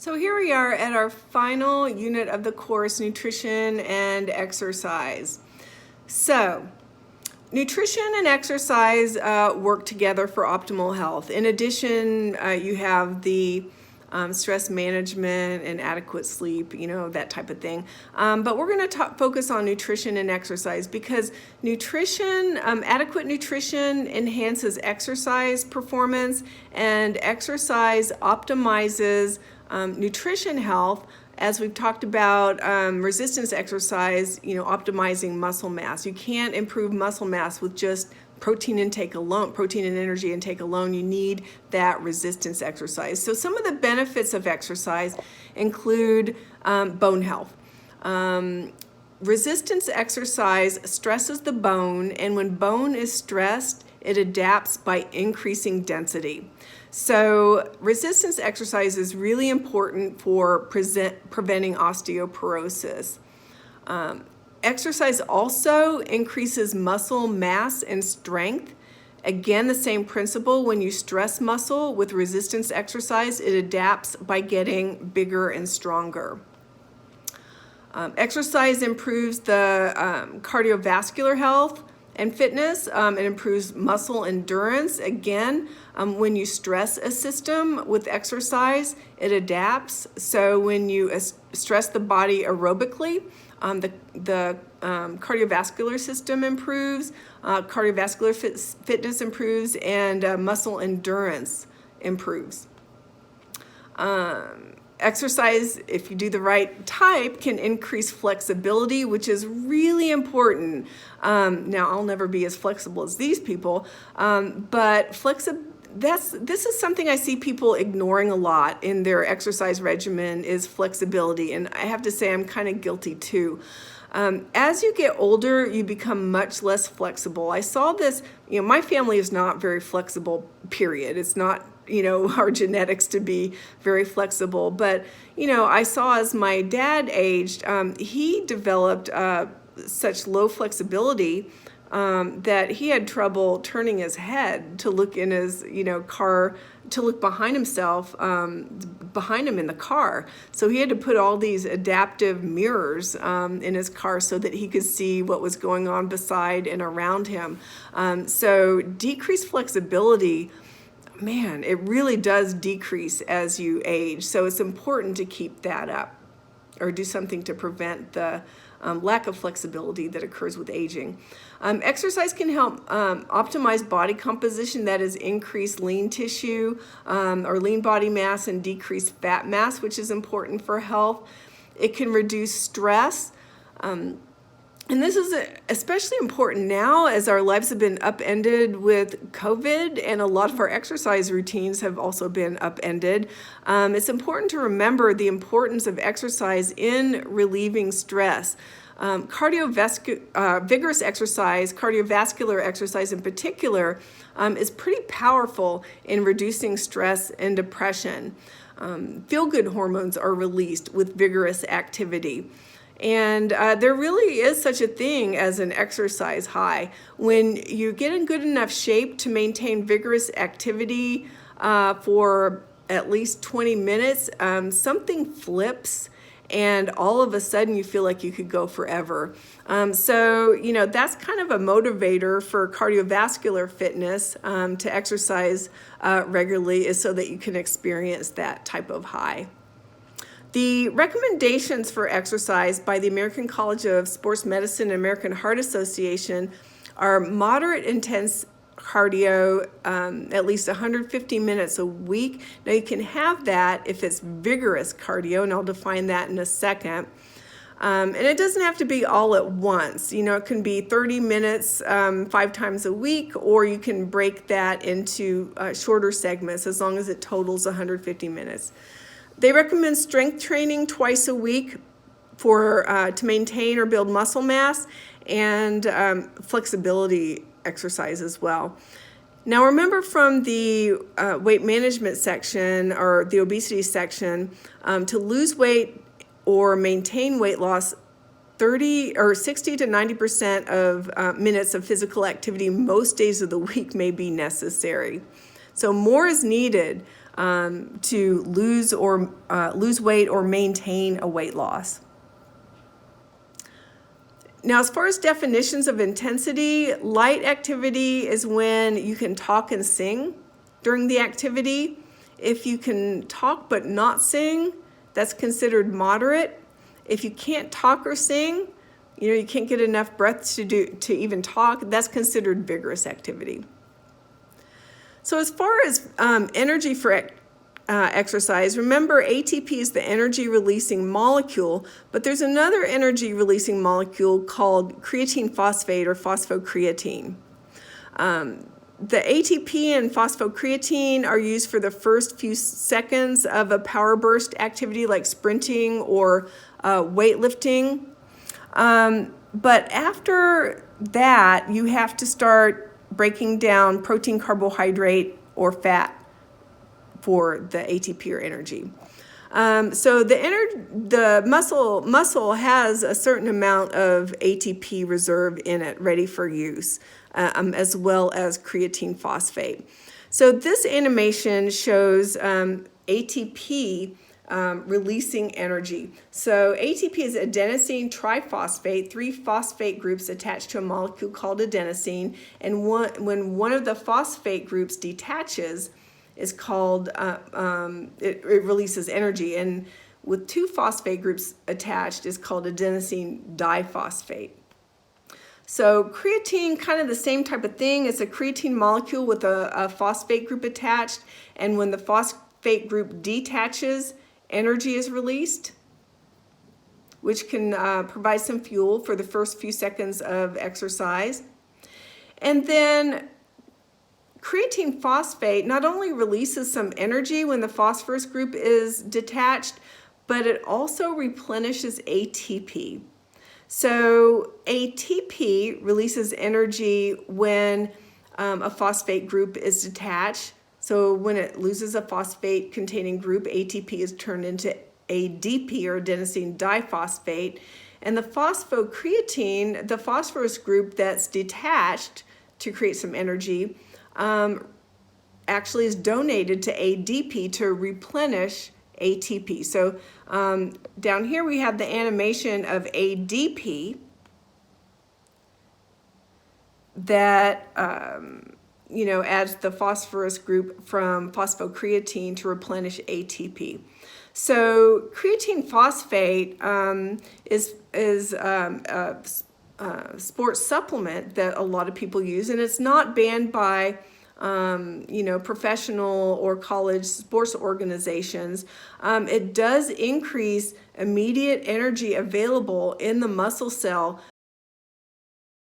So here we are at our final unit of the course, Nutrition and Exercise. So, nutrition and exercise work together for optimal health. In addition, you have the stress management and adequate sleep, that type of thing. But we're going to focus on nutrition and exercise because adequate nutrition enhances exercise performance, and exercise optimizes nutrition health. As we've talked about, resistance exercise, optimizing muscle mass. You can't improve muscle mass with just protein intake alone, protein and energy intake alone. You need that resistance exercise. So some of the benefits of exercise include bone health. Resistance exercise stresses the bone, and when bone is stressed, it adapts by increasing density. So resistance exercise is really important for preventing osteoporosis. Exercise also increases muscle mass and strength. Again, the same principle. When you stress muscle with resistance exercise, it adapts by getting bigger and stronger. Exercise improves the cardiovascular health and fitness. It improves muscle endurance. Again, when you stress a system with exercise, it adapts. So when you stress the body aerobically, the cardiovascular system improves, cardiovascular fitness improves, and muscle endurance improves. Exercise, if you do the right type, can increase flexibility, which is really important. Now, I'll never be as flexible as these people, but this is something I see people ignoring a lot in their exercise regimen is flexibility, and I have to say I'm kind of guilty too. As you get older, you become much less flexible. I saw this, my family is not very flexible, period. It's not our genetics to be very flexible. But, I saw as my dad aged, he developed such low flexibility that he had trouble turning his head to look in his, car, to look behind himself, behind him in the car. So he had to put all these adaptive mirrors in his car so that he could see what was going on beside and around him. So decreased flexibility, man, it really does decrease as you age. So it's important to keep that up or do something to prevent the lack of flexibility that occurs with aging. Exercise can help optimize body composition, that is increase lean tissue or lean body mass and decrease fat mass, which is important for health. It can reduce stress. And this is especially important now as our lives have been upended with COVID, and a lot of our exercise routines have also been upended. It's important to remember the importance of exercise in relieving stress. Vigorous exercise, cardiovascular exercise in particular, is pretty powerful in reducing stress and depression. Feel-good hormones are released with vigorous activity. And there really is such a thing as an exercise high. When you get in good enough shape to maintain vigorous activity for at least 20 minutes, something flips and all of a sudden you feel like you could go forever. So that's kind of a motivator for cardiovascular fitness to exercise regularly, is so that you can experience that type of high. The recommendations for exercise by the American College of Sports Medicine and American Heart Association are moderate intense cardio, at least 150 minutes a week. Now you can have that if it's vigorous cardio, and I'll define that in a second. And it doesn't have to be all at once. It can be 30 minutes 5 times a week, or you can break that into shorter segments as long as it totals 150 minutes. They recommend strength training twice a week to maintain or build muscle mass, and flexibility exercise as well. Now remember, from the weight management section or the obesity section, to lose weight or maintain weight loss, 60 to 90% of minutes of physical activity most days of the week may be necessary. So more is needed to lose weight or maintain a weight loss. Now, as far as definitions of intensity, light activity is when you can talk and sing during the activity. If you can talk but not sing, that's considered moderate. If you can't talk or sing, you can't get enough breath to even talk, that's considered vigorous activity. So as far as energy for exercise, remember ATP is the energy releasing molecule, but there's another energy releasing molecule called creatine phosphate or phosphocreatine. The ATP and phosphocreatine are used for the first few seconds of a power burst activity like sprinting or weightlifting. But after that, you have to start breaking down protein, carbohydrate, or fat for the ATP or energy. So the muscle has a certain amount of ATP reserve in it, ready for use, as well as creatine phosphate. So this animation shows ATP releasing energy. So ATP is adenosine triphosphate, 3 phosphate groups attached to a molecule called adenosine, and when one of the phosphate groups detaches, is called, it releases energy, and with 2 phosphate groups attached is called adenosine diphosphate. So creatine, kind of the same type of thing. It's a creatine molecule with a phosphate group attached, and when the phosphate group detaches, energy is released, which can provide some fuel for the first few seconds of exercise. And then creatine phosphate not only releases some energy when the phosphorus group is detached, but it also replenishes ATP. So ATP releases energy when a phosphate group is detached. So when it loses a phosphate containing group, ATP is turned into ADP or adenosine diphosphate. And the phosphocreatine, the phosphorus group that's detached to create some energy, actually is donated to ADP to replenish ATP. So down here we have the animation of ADP that adds the phosphorus group from phosphocreatine to replenish ATP. So creatine phosphate is a sports supplement that a lot of people use, and it's not banned by professional or college sports organizations. It does increase immediate energy available in the muscle cell